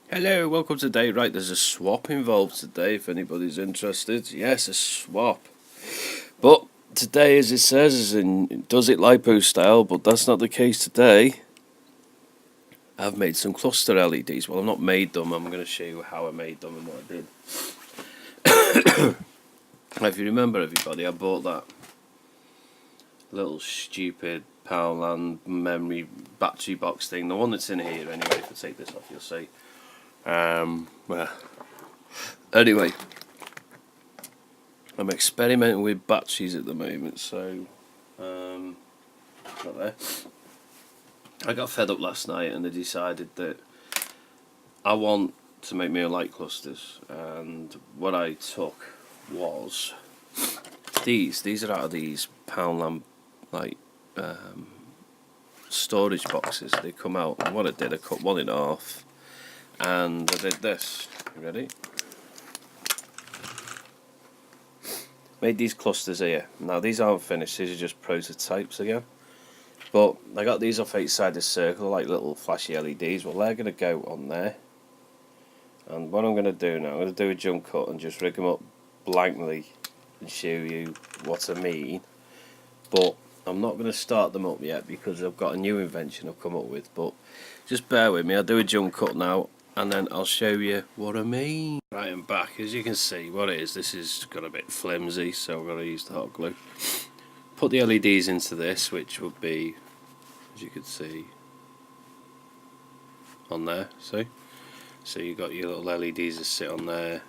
Hello, welcome today. Right, there's a swap involved today if anybody's interested. Yes, a swap. But today, as it says, is in does it lipo style, but that's not the case today. I've made some cluster LEDs. Well, I've not made them. I'm going to show you how I made them and what I did. If you remember, everybody, I bought that little stupid Powerland memory battery box thing. The one that's in here, anyway. If I take this off, you'll see. Well, anyway, I'm experimenting with batteries at the moment, so not there. I got fed up last night and I decided that I want to make my own light clusters, and what I took was these are out of these Poundland like storage boxes. They come out, and what I did, I cut one in half and I did this. You ready? Made these clusters here. Now these aren't finished, these are just prototypes again. But I got these off each side of the circle, like little flashy LEDs. Well, they're going to go on there. And what I'm going to do now, I'm going to do a jump cut and just rig them up blankly and show you what I mean. But I'm not going to start them up yet because I've got a new invention I've come up with. But just bear with me, I'll do a jump cut now and then I'll show you what I mean. Right, I'm back. As you can see, what it is, this has got a bit flimsy, so I've got to use the hot glue. Put the LEDs into this, which would be, as you can see, on there, see? So you've got your little LEDs that sit on there.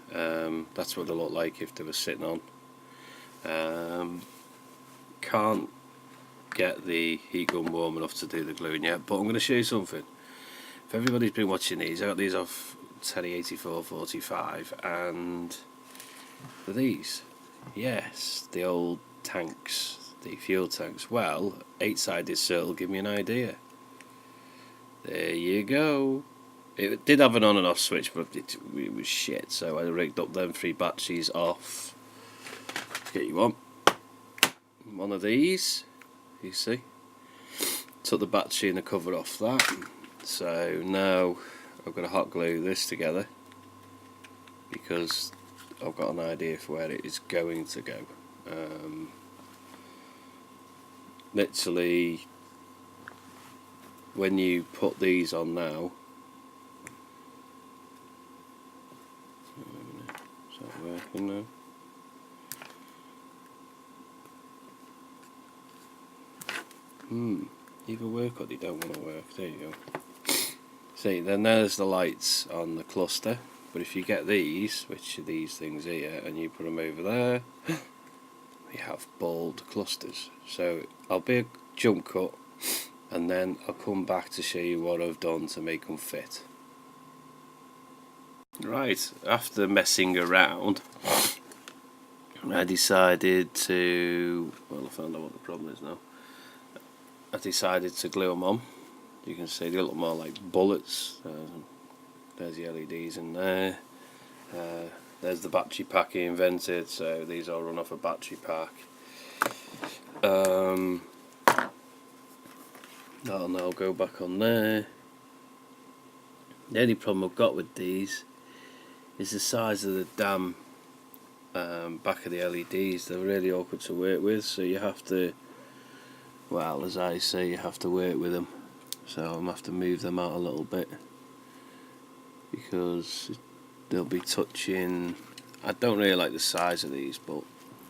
That's what they look like if they were sitting on. Can't get the heat gun warm enough to do the gluing yet, but I'm going to show you something. If everybody's been watching these, I got these off Teddy 8445, and these, yes, the old tanks, the fuel tanks. Well, 8-sided circle give me an idea. There you go. It did have an on and off switch, but it was shit, so I rigged up them 3 batteries off. Get you one of these, you see. Took the battery and the cover off that. So now I've got to hot glue this together because I've got an idea for where it is going to go. Literally, when you put these on now, is that working now? Either work or they don't want to work. There you go. See, then there's the lights on the cluster, but if you get these, which are these things here, and you put them over there, we have bald clusters. So I'll be a jump cut and then I'll come back to show you what I've done to make them fit. Right, after messing around, I decided to, well, I found out what the problem is now. I decided to glue them on. You can see they look more like bullets. There's the LEDs in there. There's the battery pack he invented, so these all run off a battery pack. That'll now go back on there. The only problem I've got with these is the size of the damn back of the LEDs. They're really awkward to work with, so you have to, well, as I say, you have to work with them. So I'm going to have to move them out a little bit because they'll be touching. I don't really like the size of these, but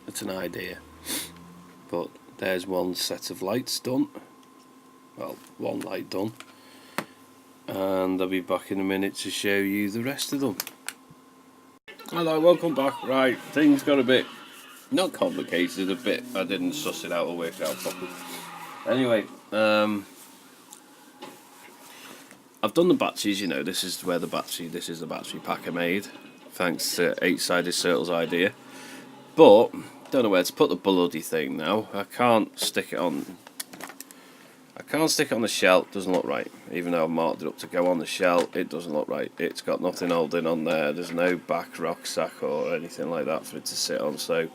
it's an idea. But there's one set of lights done. Well, one light done. And I'll be back in a minute to show you the rest of them. Hello, welcome back. Right, things got a bit, not complicated, a bit. I didn't suss it out or work it out properly. Anyway, I've done the batteries, you know, this is the battery pack I made, thanks to 8-sided circle's idea. But, don't know where to put the bloody thing now. I can't stick it on the shelf, doesn't look right. Even though I've marked it up to go on the shelf, it doesn't look right. It's got nothing holding on there, there's no back rucksack or anything like that for it to sit on, so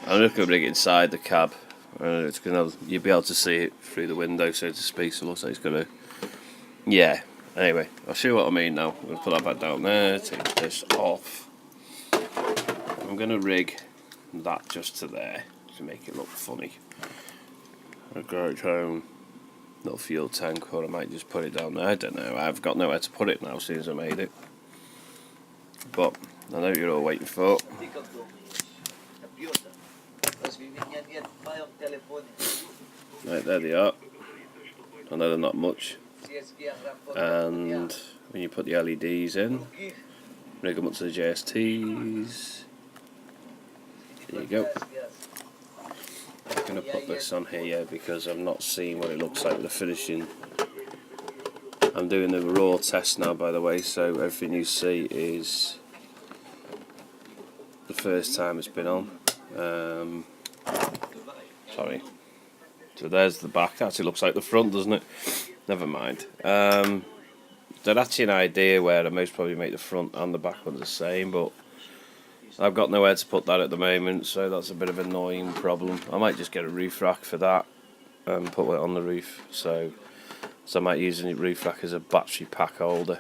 I'm just going to bring it inside the cab. You'll be able to see it through the window, so to speak, so it looks like it's going to, yeah, Anyway, I'll show you what I mean now. I'm going to put that back down there, take this off. I'm going to rig that just to there to make it look funny. I've got its own little fuel tank, or I might just put it down there. I don't know. I've got nowhere to put it now as soon as I made it. But I know what you're all waiting for. Right, there they are. I know they're not much. And when you put the LEDs in, rig them up to the JSTs. There you go. I'm going to put this on here because I've not seen what it looks like with the finishing. I'm doing the raw test now, by the way, so everything you see is the first time it's been on. Sorry. So there's the back. That actually looks like the front, doesn't it? Never mind. There's actually an idea where I most probably make the front and the back ones the same, but I've got nowhere to put that at the moment, so that's a bit of an annoying problem. I might just get a roof rack for that and put it on the roof. So I might use a roof rack as a battery pack holder,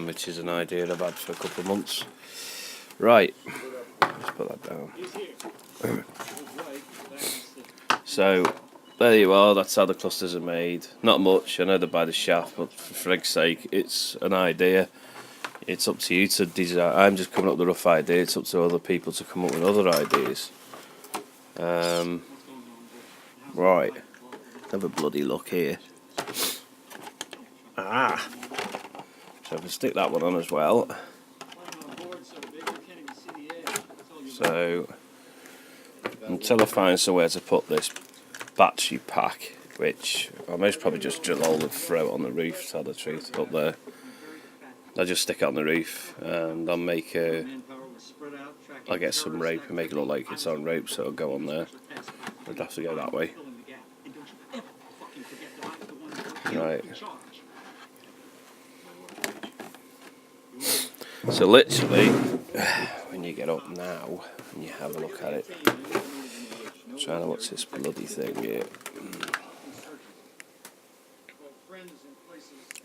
which is an idea I've had for a couple of months. Right, let's put that down. So there you are, that's how the clusters are made. Not much, I know they're by the shaft, but for frig's sake, it's an idea. It's up to you to design. I'm just coming up with a rough idea, it's up to other people to come up with other ideas. Right, have a bloody look here. So if I stick that one on as well. So until I find somewhere to put this battery pack, which I'll most probably just drill a hole and throw it on the roof, to tell the truth, up there. I'll just stick it on the roof and I'll make I'll get some rope and make it look like it's on rope, so it'll go on there. I'd have to go that way. Right. So literally, when you get up now and you have a look at it, I'm trying to watch this bloody thing here.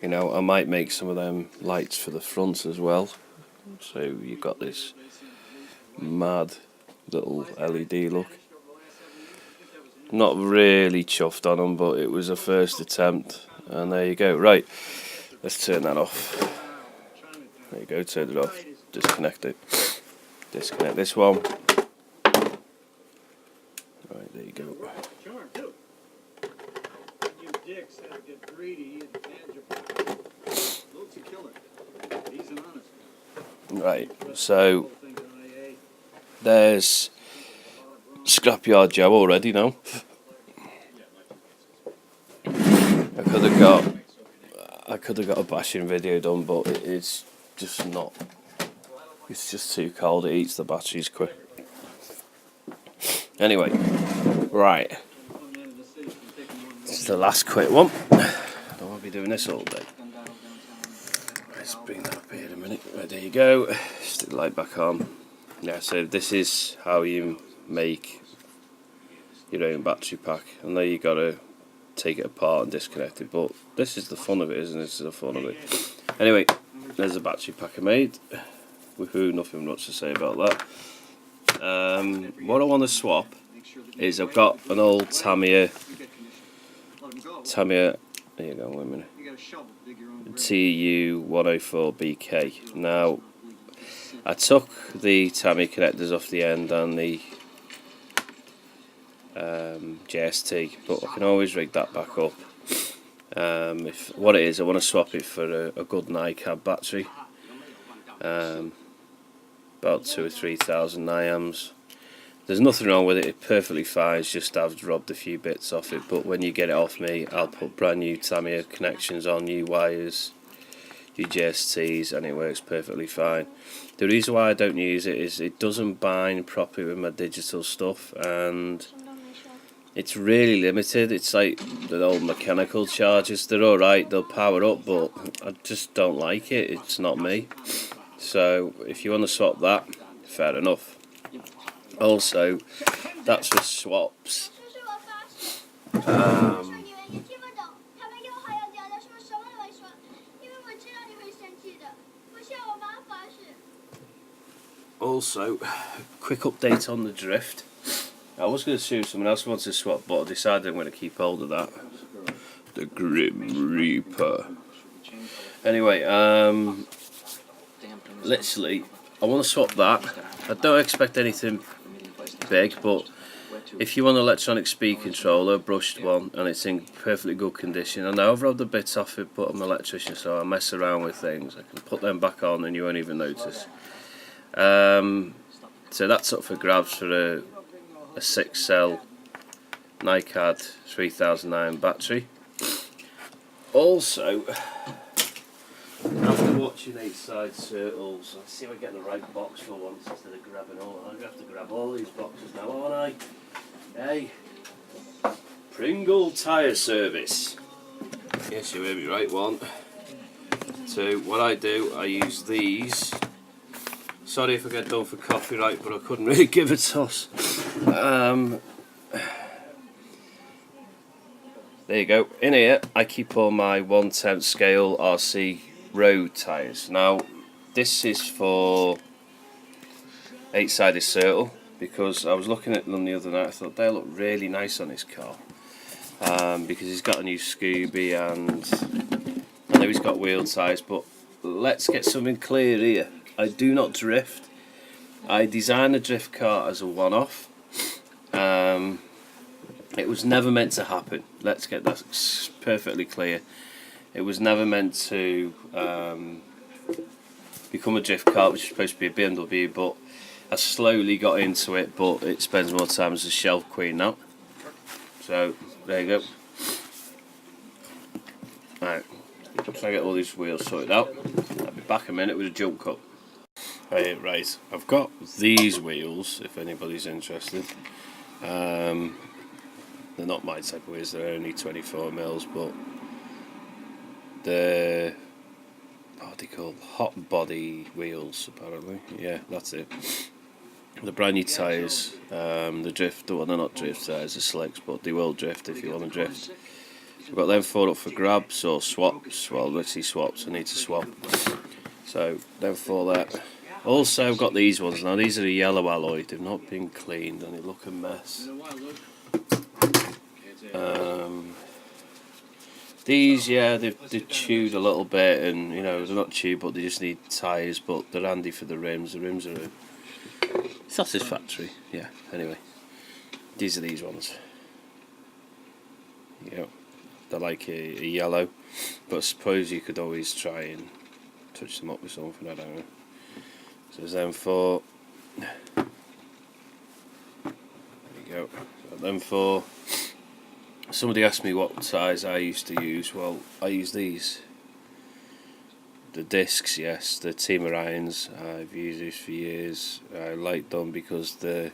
You know, I might make some of them lights for the front as well. So you've got this mad little LED look. Not really chuffed on them, but it was a first attempt. And there you go. Right, let's turn that off. There you go, turn it off. Disconnect it. Disconnect this one. Right, there you go. Right, so there's Scrapyard Joe already now. I could have got a bashing video done, but it's just not. It's just too cold. It eats the batteries quick. Anyway, right. This is the last quick one. I don't want to be doing this all day. Let's bring that up here in a minute. Right, there you go. Stick the light back on. Yeah, so this is how you make your own battery pack. I know you gotta take it apart and disconnect it, but this is the fun of it, isn't it? This is the fun of it. Anyway, there's the battery pack I made. Woohoo, nothing much to say about that. What I want to swap is I've got an old Tamiya, there you go, wait a minute, TU104BK. Now, I took the Tamiya connectors off the end and the JST, but I can always rig that back up. If what it is, I want to swap it for a good NiCad battery, about 2,000 or 3,000 niamps. There's nothing wrong with it, it's perfectly fine, it's just I've robbed a few bits off it, but when you get it off me, I'll put brand new Tamiya connections on, new wires, new JSTs, and it works perfectly fine. The reason why I don't use it is it doesn't bind properly with my digital stuff, and it's really limited. It's like the old mechanical chargers, they're alright, they'll power up, but I just don't like it, it's not me. So if you want to swap that, fair enough. Also, that's for swaps. Also, quick update on the drift. I was going to assume someone else wants to swap, but I decided I'm going to keep hold of that. The Grim Reaper. Anyway, literally, I want to swap that. I don't expect anything big, but if you want an electronic speed controller, brushed one, and it's in perfectly good condition, and I've rubbed the bits off it, but I'm an electrician, so I mess around with things. I can put them back on and you won't even notice. So that's up for grabs for a 6-cell NiCad 3009 battery. Also, after watching 8 side circles, let's see if I get the right box for once instead of grabbing all. I'm going to have to grab all these boxes now, aren't I? Hey, Pringle tyre service. Yes, you heard me right. 1, 2. What I do, I use these. Sorry if I get done for copyright, but I couldn't really give a toss. There you go. In here, I keep all my 1/10 scale RC road tyres. Now, this is for 8-sided circle because I was looking at them the other night. I thought they look really nice on this car because he's got a new Scooby and I know he's got wheel tyres. But let's get something clear here. I do not drift. I designed a drift car as a one-off. It was never meant to happen. Let's get that perfectly clear. It was never meant to become a drift car, which is supposed to be a BMW, but I slowly got into it, but it spends more time as a shelf queen now. So, there you go. Right, try to get all these wheels sorted out. I'll be back a minute with a jump cut. Right, I've got these wheels, if anybody's interested. They're not my type of wheels, they're only 24mm, but they're, what are they called? Hot body wheels, apparently. Yeah, that's it. The brand new tyres, the drift, well, they're not drift tyres, they're slicks, but they will drift if you want to drift. I've got them 4 up for grabs or swaps. Well, literally swaps, I need to swap. So, them 4 there. Also, I've got these ones. Now, these are a yellow alloy, they've not been cleaned and they look a mess. These, yeah, they've chewed a little bit, and you know they're not chewed, but they just need tyres. But they're handy for the rims. The rims are satisfactory. Yeah. Anyway, these are these ones. Yeah, they're like a yellow, but I suppose you could always try and touch them up with something. I don't know. So there's them 4. There you go. Got them 4. Somebody asked me what size I used to use. Well, I use these. The discs, yes, the Tamiya irons. I've used these for years. I like them because they're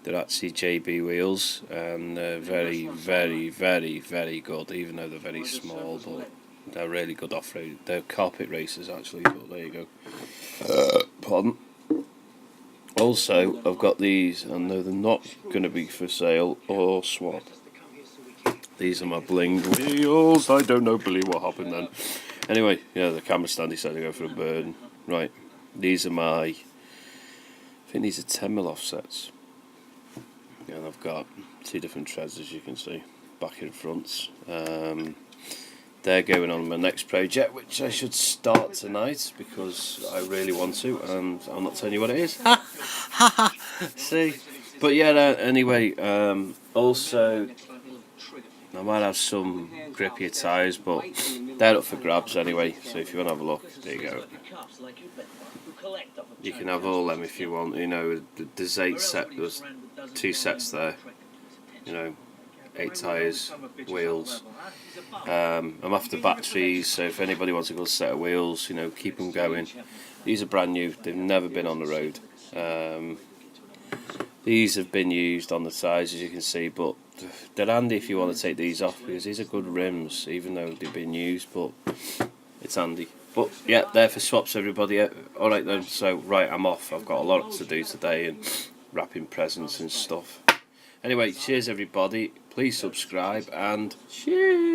actually JB wheels and they're very, very, very, very good. Even though they're very small, but they're really good off-road. They're carpet racers actually. But there you go. Pardon. Also, I've got these, and they're not going to be for sale or swap. These are my bling wheels. I don't know, believe what happened then. Anyway, yeah, the camera stand decided to go for a bird. Right, these are my, I think these are 10mm offsets. Yeah, and I've got 2 different treads, as you can see, back and fronts. They're going on my next project, which I should start tonight because I really want to, and I'm not telling you what it is. See, but yeah. Anyway, also I might have some grippier tyres, but they're up for grabs anyway. So if you want to have a look, there you go. You can have all them if you want. You know, there's 8 set. There's 2 sets there. You know, 8 tyres, wheels. I'm after batteries, so if anybody wants a good set of wheels, you know, keep them going. These are brand new, they've never been on the road. These have been used on the sides, as you can see, but they're handy if you want to take these off because these are good rims, even though they've been used, but it's handy. But yeah, they're for swaps, everybody. Alright then, so right, I'm off. I've got a lot to do today and wrapping presents and stuff. Anyway, cheers everybody, please subscribe and cheers.